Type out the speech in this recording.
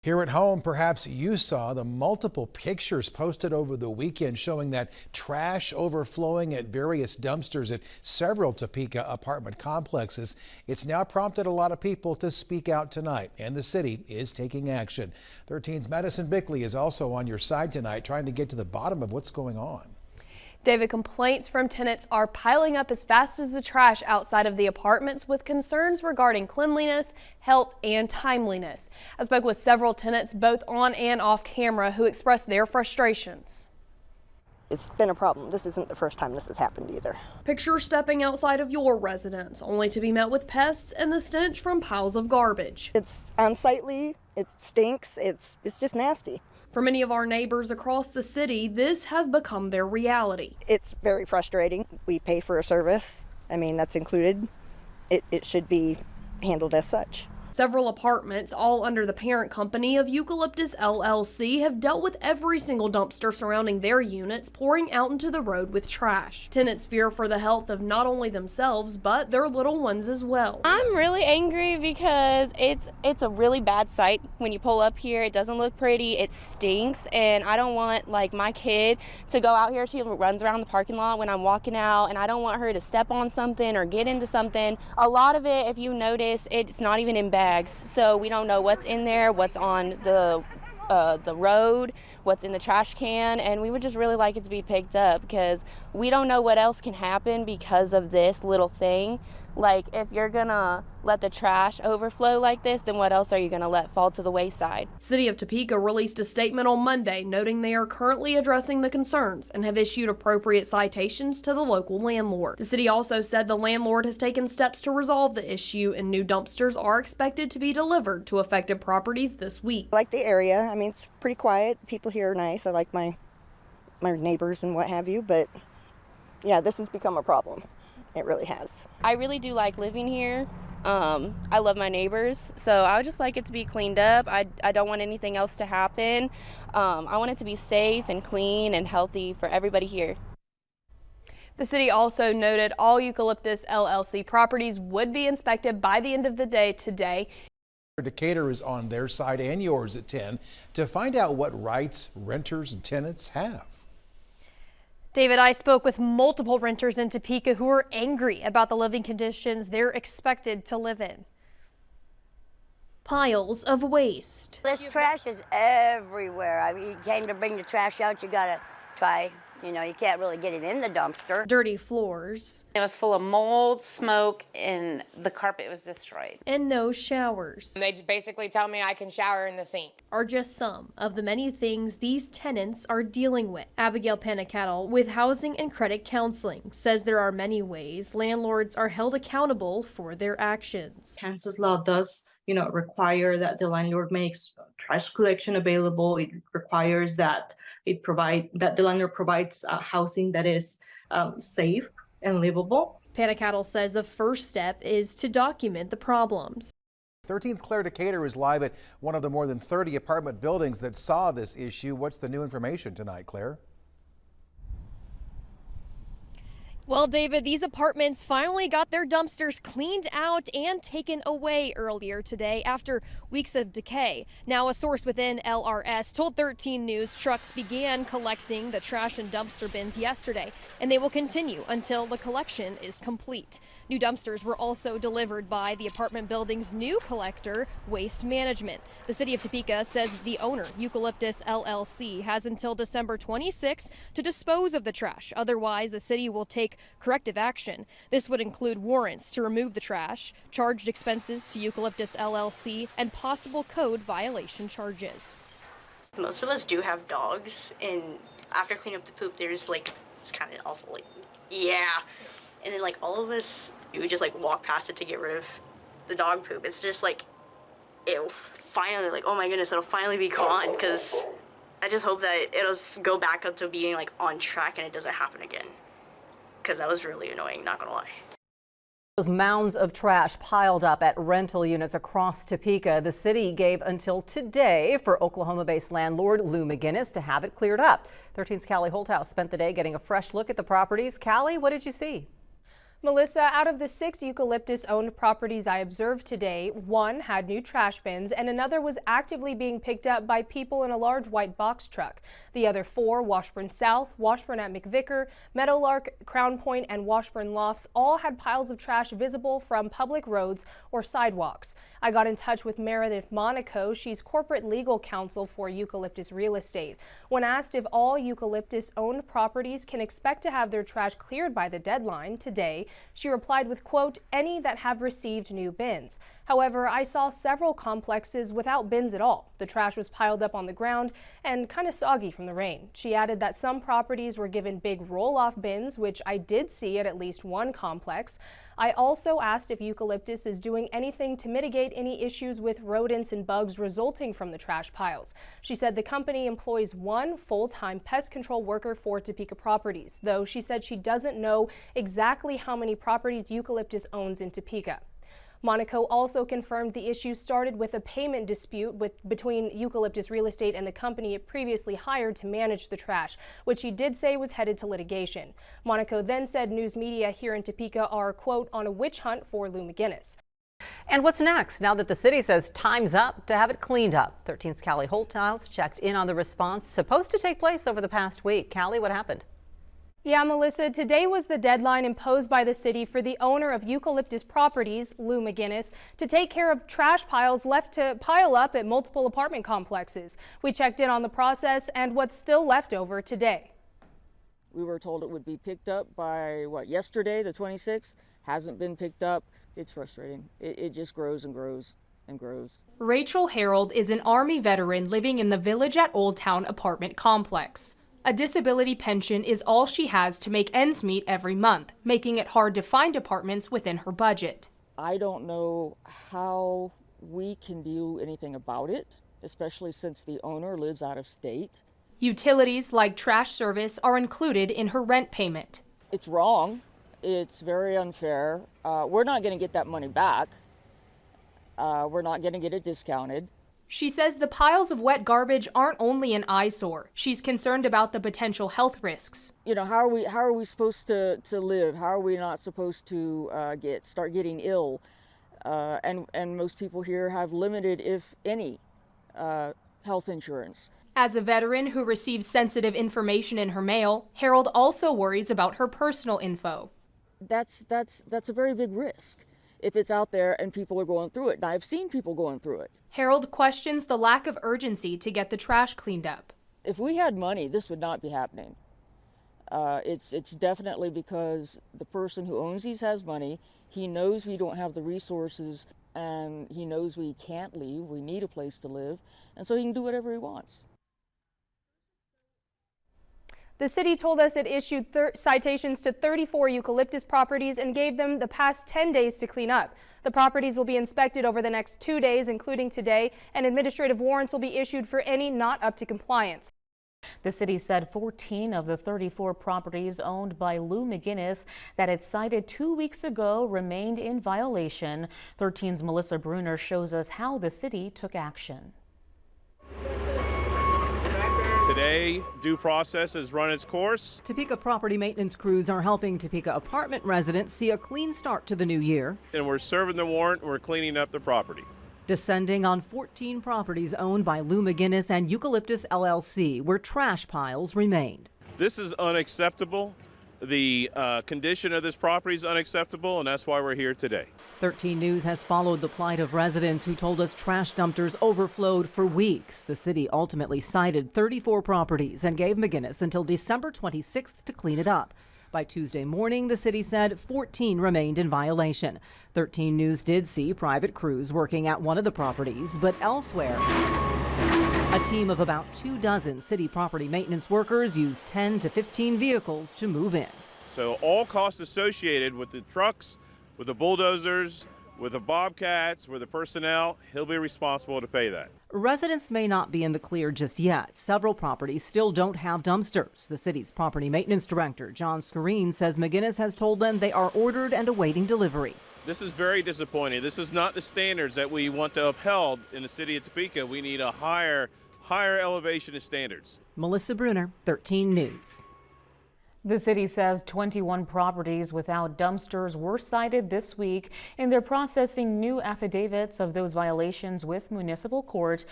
Here at home, perhaps you saw the multiple pictures posted over the weekend showing that trash overflowing at various dumpsters at several Topeka apartment complexes. It's now prompted a lot of people to speak out tonight, and the city is taking action. 13's Madison Bickley is also on your side tonight, trying to get to the bottom of what's going on. David, complaints from tenants are piling up as fast as the trash outside of the apartments, with concerns regarding cleanliness, health, and timeliness. I spoke with several tenants, both on and off camera, who expressed their frustrations. It's been a problem. This isn't the first time this has happened either. Picture stepping outside of your residence, only to be met with pests and the stench from piles of garbage. It's unsightly, it stinks, it's just nasty. For many of our neighbors across the city, this has become their reality. It's very frustrating. We pay for a service. I mean, that's included. It should be handled as such. Several apartments, all under the parent company of Eucalyptus LLC, have dealt with every single dumpster surrounding their units pouring out into the road with trash. Tenants fear for the health of not only themselves, but their little ones as well. I'm really angry because it's a really bad sight when you pull up here. It doesn't look pretty, it stinks, and I don't want my kid to go out here. She runs around the parking lot when I'm walking out, and I don't want her to step on something or get into something. A lot of it, if you notice, it's not even in bags, so we don't know what's in there, what's on the road, what's in the trash can, and we would just really like it to be picked up because we don't know what else can happen because of this little thing. Like, if you're gonna let the trash overflow like this, then what else are you gonna let fall to the wayside? City of Topeka released a statement on Monday noting they are currently addressing the concerns and have issued appropriate citations to the local landlord. The city also said the landlord has taken steps to resolve the issue, and new dumpsters are expected to be delivered to affected properties this week. I like the area. I mean, it's pretty quiet. People here are nice. I like my neighbors and what have you, but yeah, this has become a problem. It really has. I really do like living here. I love my neighbors, so I would just like it to be cleaned up. I don't want anything else to happen. I want it to be safe and clean and healthy for everybody here. The city also noted all Eucalyptus LLC properties would be inspected by the end of the day today. Decatur is on their side and yours at 10 to find out what rights renters and tenants have. David, I spoke with multiple renters in Topeka who are angry about the living conditions they're expected to live in. Piles of waste. This trash is everywhere. I mean, you came to bring the trash out, you gotta try. You know, you can't really get it in the dumpster. Dirty floors. It was full of mold, smoke, and the carpet was destroyed. And no showers. They just basically tell me I can shower in the sink. Are just some of the many things these tenants are dealing with. Abigail Panicattle with Housing and Credit Counseling says there are many ways landlords are held accountable for their actions. Kansas law does, require that the landlord makes trash collection available. It requires that the landlord provides housing that is safe and livable. Panicattle says the first step is to document the problems. 13th Claire Decatur is live at one of the more than 30 apartment buildings that saw this issue. What's the new information tonight, Claire? Well, David, these apartments finally got their dumpsters cleaned out and taken away earlier today after weeks of decay. Now, a source within LRS told 13 News trucks began collecting the trash and dumpster bins yesterday, and they will continue until the collection is complete. New dumpsters were also delivered by the apartment building's new collector, Waste Management. The city of Topeka says the owner, Eucalyptus LLC, has until December 26 to dispose of the trash. Otherwise, the city will take corrective action. This would include warrants to remove the trash, charged expenses to Eucalyptus LLC, and possible code violation charges. Most of us do have dogs, and after cleaning up the poop, there's it's kind of also yeah. And then all of us, we would just walk past it to get rid of the dog poop. It's just it'll finally, oh my goodness, it'll finally be gone, because I just hope that it'll go back up to being on track and it doesn't happen again. Because that was really annoying, not gonna lie. Those mounds of trash piled up at rental units across Topeka. The city gave until today for Oklahoma-based landlord Lou McGinnis to have it cleared up. 13's Callie Holthouse spent the day getting a fresh look at the properties. Callie, what did you see? Melissa, out of the 6 eucalyptus-owned properties I observed today, 1 had new trash bins and another was actively being picked up by people in a large white box truck. The other 4, Washburn South, Washburn at McVicker, Meadowlark, Crown Point, and Washburn Lofts, all had piles of trash visible from public roads or sidewalks. I got in touch with Meredith Monaco. She's corporate legal counsel for Eucalyptus Real Estate. When asked if all eucalyptus-owned properties can expect to have their trash cleared by the deadline today, she replied with, quote, any that have received new bins. However, I saw several complexes without bins at all. The trash was piled up on the ground and kind of soggy from the rain. She added that some properties were given big roll-off bins, which I did see at least one complex. I also asked if Eucalyptus is doing anything to mitigate any issues with rodents and bugs resulting from the trash piles. She said the company employs 1 full-time pest control worker for Topeka properties, though she said she doesn't know exactly how many properties Eucalyptus owns in Topeka. Monaco also confirmed the issue started with a payment dispute between Eucalyptus Real Estate and the company it previously hired to manage the trash, which he did say was headed to litigation. Monaco then said news media here in Topeka are, quote, on a witch hunt for Lou McGinnis. And what's next now that the city says time's up to have it cleaned up? 13's Callie Holthouse checked in on the response supposed to take place over the past week. Callie, what happened? Yeah, Melissa, today was the deadline imposed by the city for the owner of Eucalyptus Properties, Lou McGinnis, to take care of trash piles left to pile up at multiple apartment complexes. We checked in on the process and what's still left over today. We were told it would be picked up by, yesterday, the 26th. Hasn't been picked up. It's frustrating. It just grows and grows and grows. Rachel Harold is an Army veteran living in the Village at Old Town apartment complex. A disability pension is all she has to make ends meet every month, making it hard to find apartments within her budget. I don't know how we can do anything about it, especially since the owner lives out of state. Utilities like trash service are included in her rent payment. It's wrong. It's very unfair. We're not going to get that money back. We're not going to get it discounted. She says the piles of wet garbage aren't only an eyesore. She's concerned about the potential health risks. You know, how are we supposed to live? How are we not supposed to start getting ill? And most people here have limited, if any, health insurance. As a veteran who receives sensitive information in her mail, Harold also worries about her personal info. That's a very big risk if it's out there and people are going through it. And I've seen people going through it. Harold questions the lack of urgency to get the trash cleaned up. If we had money, this would not be happening. It's definitely because the person who owns these has money. He knows we don't have the resources and he knows we can't leave. We need a place to live. And so he can do whatever he wants. The city told us it issued citations to 34 eucalyptus properties and gave them the past 10 days to clean up. The properties will be inspected over the next 2 days, including today, and administrative warrants will be issued for any not up to compliance. The city said 14 of the 34 properties owned by Lou McGinnis that it cited 2 weeks ago remained in violation. 13's Melissa Bruner shows us how the city took action. Today, due process has run its course. Topeka property maintenance crews are helping Topeka apartment residents see a clean start to the new year. And we're serving the warrant and we're cleaning up the property. Descending on 14 properties owned by Lou McGinnis and Eucalyptus LLC, where trash piles remained. This is unacceptable. The condition of this property is unacceptable, and that's why we're here today. 13 News has followed the plight of residents who told us trash dumpsters overflowed for weeks. The city ultimately cited 34 properties and gave McGinnis until December 26th to clean it up. By Tuesday morning, the city said 14 remained in violation. 13 News did see private crews working at one of the properties, but elsewhere, a team of about 24 city property maintenance workers used 10 to 15 vehicles to move in. So all costs associated with the trucks, with the bulldozers, with the bobcats, with the personnel, he'll be responsible to pay that. Residents may not be in the clear just yet. Several properties still don't have dumpsters. The city's property maintenance director, John Scareen, says McGinnis has told them they are ordered and awaiting delivery. This is very disappointing. This is not the standards that we want to upheld in the city of Topeka. We need a higher elevation of standards. Melissa Bruner, 13 News. The city says 21 properties without dumpsters were cited this week, and they're processing new affidavits of those violations with municipal court.